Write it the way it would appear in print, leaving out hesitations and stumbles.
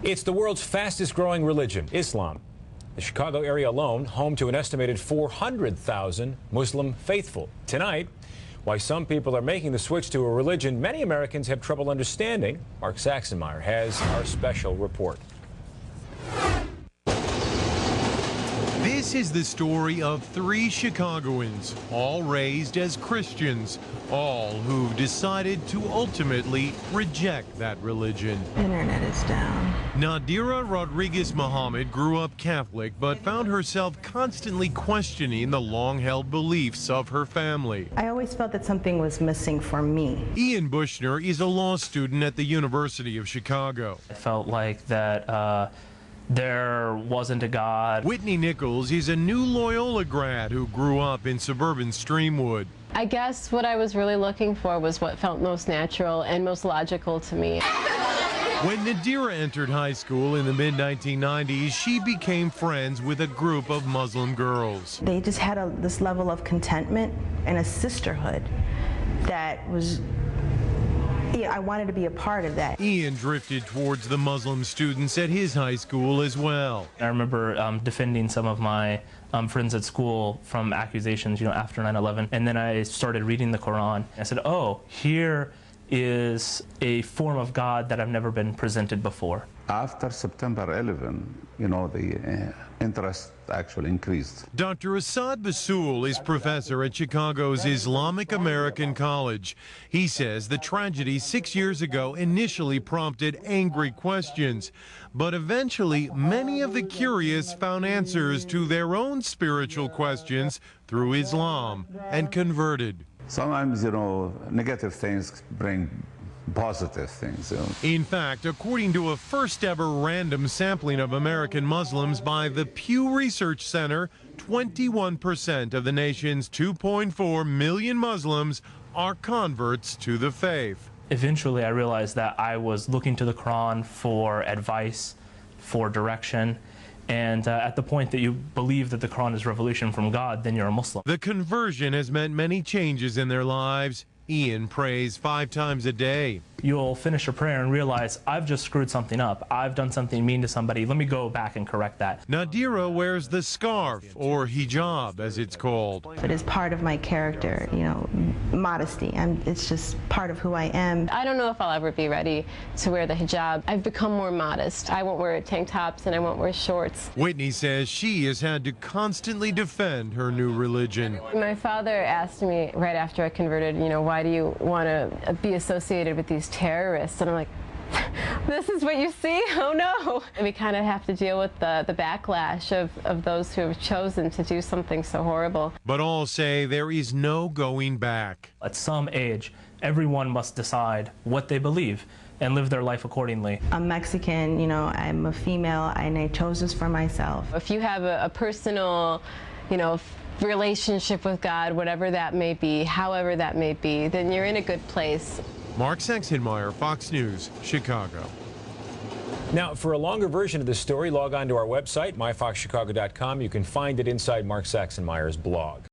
It's the world's fastest growing religion, Islam. The Chicago area alone, home to an estimated 400,000 Muslim faithful. Tonight, why some people are making the switch to a religion many Americans have trouble understanding. Mark Saxenmeyer has our special report. This is the story of three Chicagoans, all raised as Christians, all who've decided to ultimately reject that religion. Internet is down. Nadira Rodriguez Muhammad grew up Catholic, but found herself constantly questioning the long-held beliefs of her family. I always felt that something was missing for me. Ian Bushner is a law student at the University of Chicago. I felt like that there wasn't a God. Whitney Nichols is a new Loyola grad who grew up in suburban Streamwood. I guess what I was really looking for was what felt most natural and most logical to me. When Nadira entered high school in the mid-1990s, she became friends with a group of Muslim girls. They just had this level of contentment and a sisterhood that was, I wanted to be a part of that. Ian drifted towards the Muslim students at his high school as well. I remember defending some of my friends at school from accusations, after 9/11. And then I started reading the Quran. I said, oh, here is a form of God that I've never been presented before. After September 11, the interest actually increased. Dr. Assad Basul is professor at Chicago's Islamic American College. He says the tragedy 6 years ago initially prompted angry questions, but eventually many of the curious found answers to their own spiritual questions through Islam and converted. Sometimes, negative things bring positive things. In fact, according to a first-ever random sampling of American Muslims by the Pew Research Center, 21% of the nation's 2.4 million Muslims are converts to the faith. Eventually, I realized that I was looking to the Quran for advice, for direction. And at the point that you believe that the Quran is revelation from God, then you're a Muslim. The conversion has meant many changes in their lives. Ian prays 5 times a day. You'll finish a prayer and realize, I've just screwed something up. I've done something mean to somebody. Let me go back and correct that. Nadira wears the scarf, or hijab as it's called. It is part of my character, modesty. It's just part of who I am. I don't know if I'll ever be ready to wear the hijab. I've become more modest. I won't wear tank tops and I won't wear shorts. Whitney says she has had to constantly defend her new religion. My father asked me right after I converted, why do you want to be associated with these terrorists? And I'm like, this is what you see? Oh no. And we kind of have to deal with the backlash of those who have chosen to do something so horrible. But all say there is no going back. At some age, everyone must decide what they believe and live their life accordingly. I'm Mexican, I'm a female, and I chose this for myself. If you have a personal, relationship with God, whatever that may be, however that may be, then you're in a good place. Mark Saxenmeyer, Fox News, Chicago. Now, for a longer version of this story, log on to our website, myfoxchicago.com. You can find it inside Mark Saxenmeyer's blog.